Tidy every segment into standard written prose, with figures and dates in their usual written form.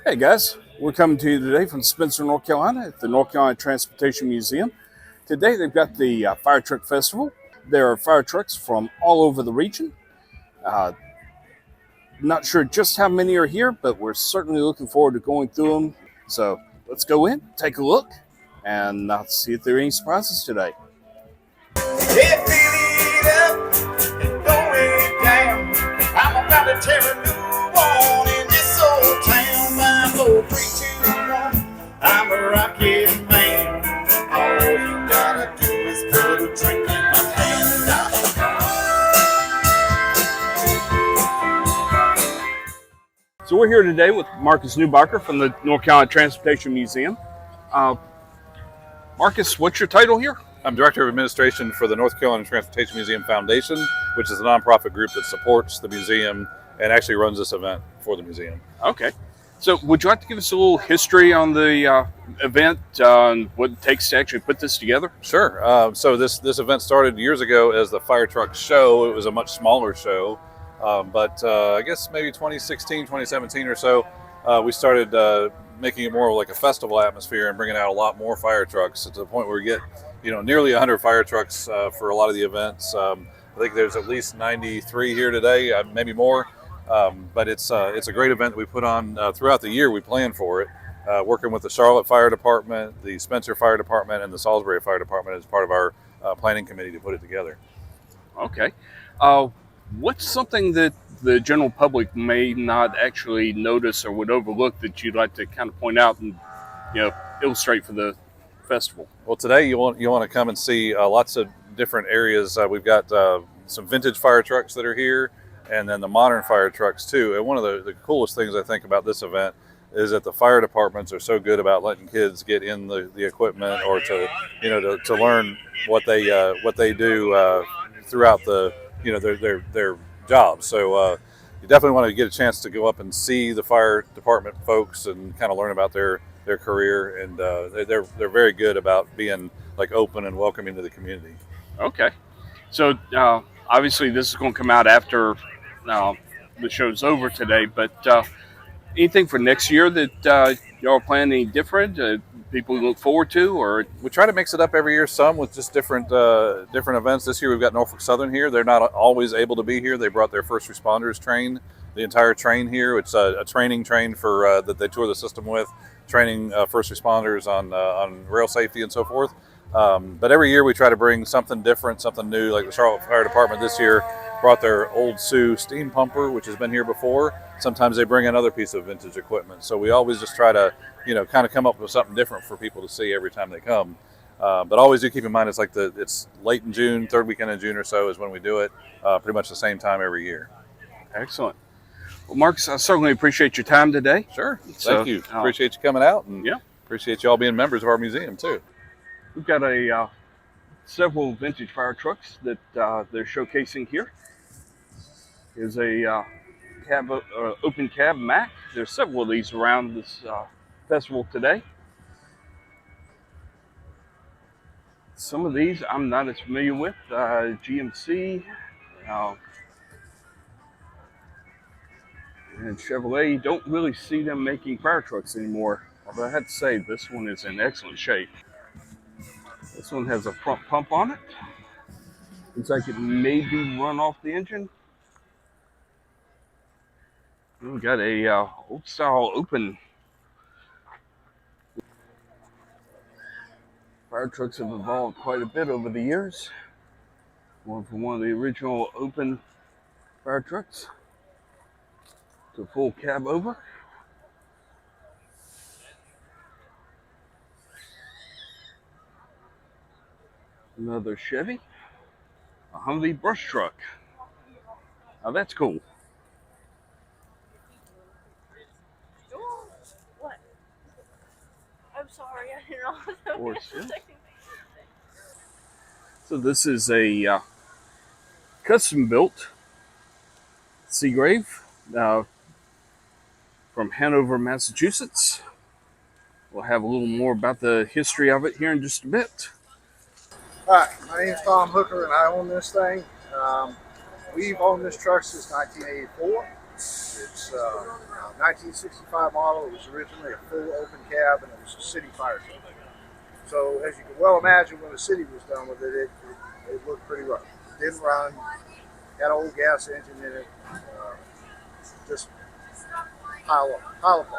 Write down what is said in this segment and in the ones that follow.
Hey guys, we're coming to you today from Spencer, North Carolina at the North Carolina Transportation Museum. Today they've got the Fire Truck Festival. There are fire trucks from all over the region. Uh, Not sure just how many are here, but we're certainly looking forward to going through them. So let's go in, take a look, and see if there are any surprises today. Yeah, fill it up and throw it down. I'm about to tear a new one in this old town. My 4, 3, 2, 1. I'm a rocket man. All you gotta do is put a drink in my hand. So we're here today with Marcus Newbacher from the North Carolina Transportation Museum. Marcus, what's your title here? I'm Director of Administration for the North Carolina Transportation Museum Foundation, which is a nonprofit group that supports the museum and actually runs this event for the museum. Okay. So would you like to give us a little history on the event, and what it takes to actually put this together? Sure. So this event started years ago as the Fire Truck Show. It was a much smaller show, but I guess maybe 2016, 2017 or so, we started making it more like a festival atmosphere and bringing out a lot more fire trucks to the point where we get nearly 100 fire trucks for a lot of the events. I think there's at least 93 here today, maybe more. But it's a great event that we put on throughout the year. We plan for it, working with the Charlotte Fire Department, the Spencer Fire Department, and the Salisbury Fire Department as part of our planning committee to put it together. Okay. What's something that the general public may not actually notice or would overlook that you'd like to kind of point out and illustrate for the festival? Well, today you want to come and see lots of different areas. We've got some vintage fire trucks that are here, and then the modern fire trucks too. And one of the coolest things I think about this event is that the fire departments are so good about letting kids get in the equipment or to learn what they do throughout their jobs. So you definitely want to get a chance to go up and see the fire department folks and kind of learn about their career, and they're very good about being like open and welcoming to the community. Okay. So obviously this is going to come out after the show's over today, but anything for next year that y'all are planning any different? People look forward to, or we try to mix it up every year, some with just different events. This year we've got Norfolk Southern here. They're not always able to be here. They brought their first responders train, the entire train here. It's a training train for that they tour the system with, training first responders on rail safety and so forth. But every year we try to bring something different, something new. Like the Charlotte Fire Department this year brought their old Sioux steam pumper, which has been here before. Sometimes they bring another piece of vintage equipment. So we always just try to, kind of come up with something different for people to see every time they come. But always do keep in mind it's late in June, third weekend in June or so is when we do it. Pretty much the same time every year. Excellent. Well, Marcus, I certainly appreciate your time today. Sure. Thank you. Appreciate you coming out, and appreciate you all being members of our museum too. We've got several vintage fire trucks that they're showcasing here. Here's a open cab Mack. There's several of these around this festival today. Some of these I'm not as familiar with. GMC and Chevrolet. You don't really see them making fire trucks anymore. Although I have to say this one is in excellent shape. This one has a front pump on it. Looks like it may be run off the engine. We got a old style open. Fire trucks have evolved quite a bit over the years. One from one of the original open fire trucks to full cab over. Another Chevy, a Humvee brush truck. Now that's cool. What? I'm sorry, I didn't know. So this is a custom-built Seagrave from Hanover, Massachusetts. We'll have a little more about the history of it here in just a bit. Hi, my name is Tom Hooker and I own this thing. We've owned this truck since 1984. It's It's a 1965 model. It was originally a full open cab, and it was a city fire truck. So as you can well imagine, when the city was done with it, it looked pretty rough. It didn't run, had an old gas engine in it, just pile of parts.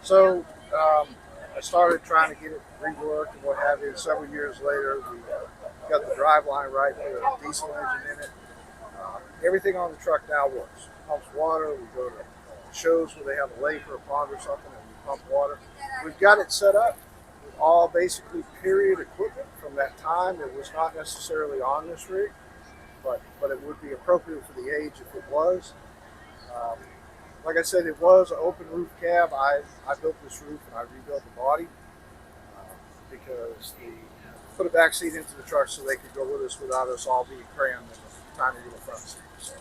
So I started trying to get it reworked and what have you. Several years later, we got the driveline right, put a diesel engine in it. Everything on the truck now works. Pumps water. We go to shows where they have a lake or a pond or something, and we pump water. We've got it set up with all basically period equipment from that time. It was not necessarily on this rig, but it would be appropriate for the age if it was. Like I said, it was an open roof cab. I built this roof and I rebuilt the body because put a back seat into the truck so they could go with us without us all being crammed in a tiny little front seat. So,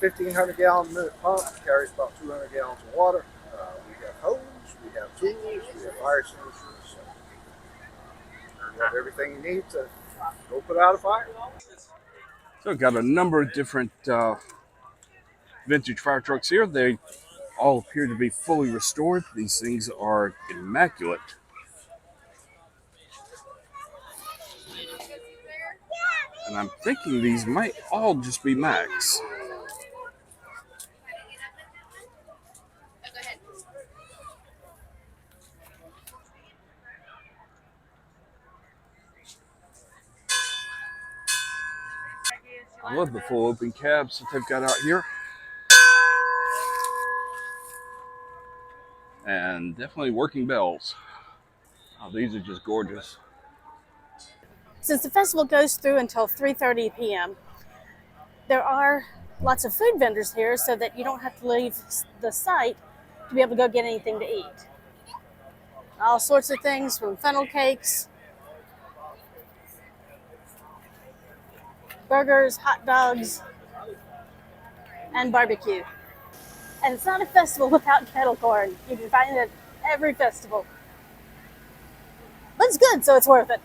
1,500 gallon minute pump carries about 200 gallons of water. We have hose, we have tools, we have fire extinguishers. So, you have everything you need to go put out a fire. So I've got a number of different vintage fire trucks here. They all appear to be fully restored. These things are immaculate. And I'm thinking these might all just be Max. I love the full open cabs that they've got out here. And definitely working bells. Oh, these are just gorgeous. Since the festival goes through until 3:30 p.m., there are lots of food vendors here so that you don't have to leave the site to be able to go get anything to eat. All sorts of things from funnel cakes, burgers, hot dogs, and barbecue. And it's not a festival without kettle corn. You can find it at every festival. But it's good, so it's worth it.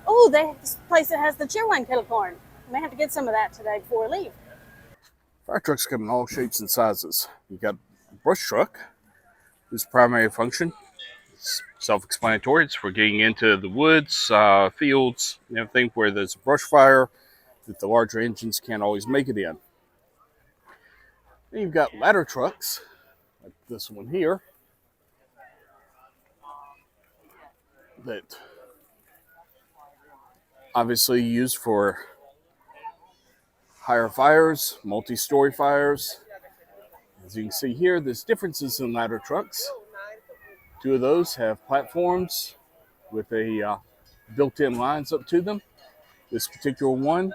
Oh, this place that has the cheerwine kettle corn. I may have to get some of that today before we leave. Fire trucks come in all shapes and sizes. You've got a brush truck, whose primary function is self-explanatory. It's for getting into the woods, fields, and everything where there's a brush fire that the larger engines can't always make it in. Then you've got ladder trucks, like this one here, that obviously used for higher fires, multi-story fires. As you can see here, there's differences in ladder trucks. Two of those have platforms with a built-in lines up to them. This particular one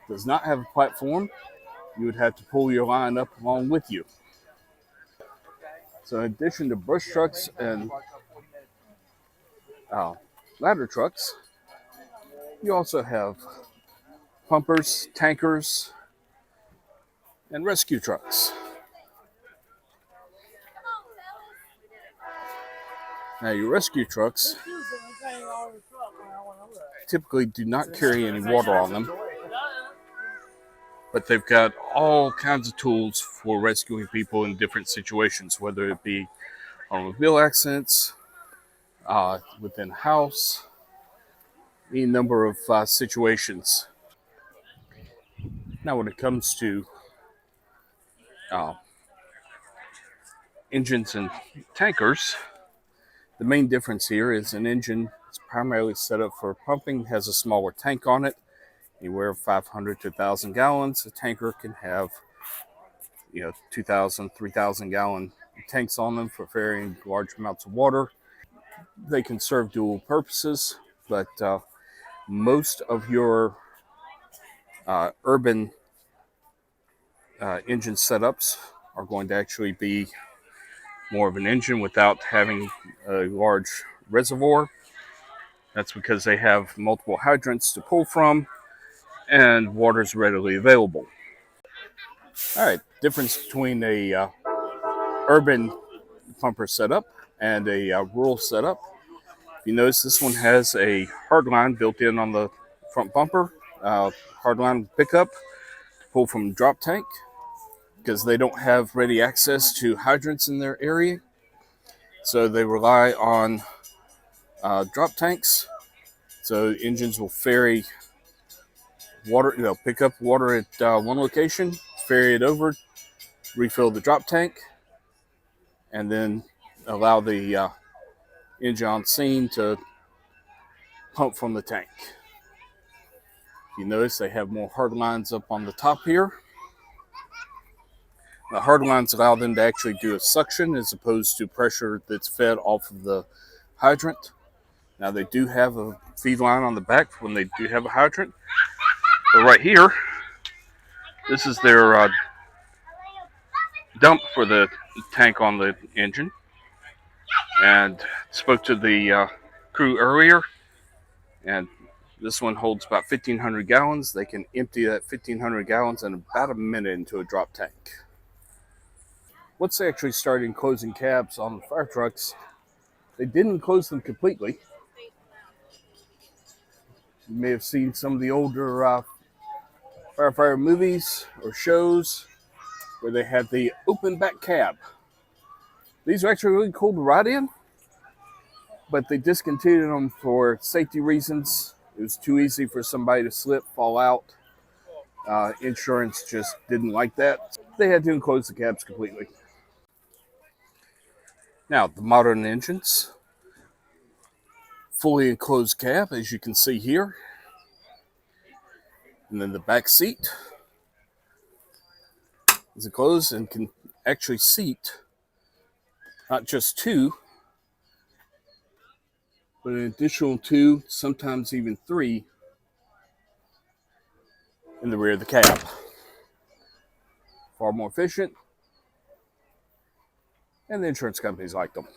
does not have a platform. You would have to pull your line up along with you. So in addition to brush trucks and ladder trucks, you also have pumpers, tankers, and rescue trucks. Now your rescue trucks typically do not carry any water on them, but they've got all kinds of tools for rescuing people in different situations, whether it be automobile accidents, within a house, any number of situations. Now when it comes to engines and tankers, the main difference here is an engine is primarily set up for pumping, has a smaller tank on it, anywhere 500 to 1,000 gallons. A tanker can have 2,000, 3,000 gallon tanks on them for varying large amounts of water. They can serve dual purposes, but most of your urban engine setups are going to actually be more of an engine without having a large reservoir. That's because they have multiple hydrants to pull from and water is readily available. All right, difference between a urban pumper setup and a rural setup. If you notice, this one has a hard line built in on the front bumper, hard line pickup to pull from the drop tank because they don't have ready access to hydrants in their area. So they rely on drop tanks. So engines will ferry water, they'll pick up water at one location, ferry it over, refill the drop tank, and then allow the engine on scene to pump from the tank. You notice they have more hard lines up on the top here. The hard lines allow them to actually do a suction as opposed to pressure that's fed off of the hydrant. Now they do have a feed line on the back when they do have a hydrant. But right here, this is their dump for the tank on the engine. And spoke to the crew earlier, and this one holds about 1,500 gallons. They can empty that 1,500 gallons in about a minute into a drop tank. Once they actually started enclosing cabs on the fire trucks, they didn't enclose them completely. You may have seen some of the older firefighter movies or shows where they had the open back cab. These are actually really cool to ride in, but they discontinued them for safety reasons. It was too easy for somebody to slip, fall out. Insurance just didn't like that. They had to enclose the cabs completely. Now, the modern engines, fully enclosed cab, as you can see here. And then the back seat is enclosed and can actually seat not just two, but an additional two, sometimes even three, in the rear of the cab. Far more efficient, and the insurance companies like them.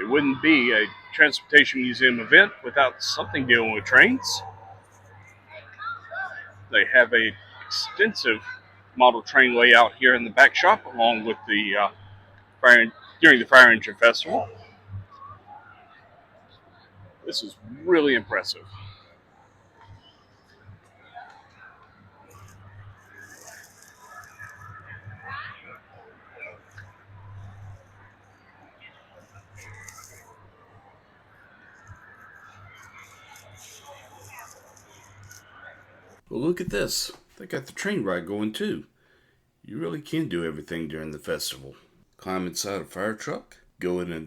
It wouldn't be a transportation museum event without something dealing with trains. They have a extensive model train layout here in the back shop, along with the during the Fire Engine Festival. This is really impressive. Well, look at this. They got the train ride going too. You really can do everything during the festival. Climb inside a fire truck, go in a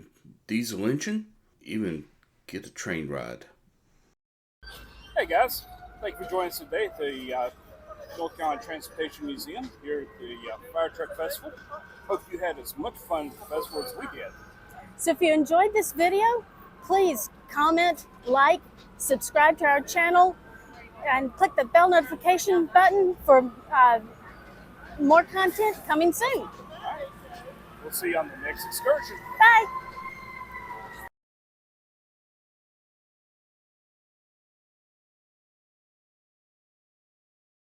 diesel engine, even get a train ride. Hey guys, thank you for joining us today at the North Carolina Transportation Museum here at the Fire Truck Festival. Hope you had as much fun at the festival as we did. So if you enjoyed this video, please comment, like, subscribe to our channel, and click the bell notification button for more content coming soon. We'll see you on the next excursion. Bye.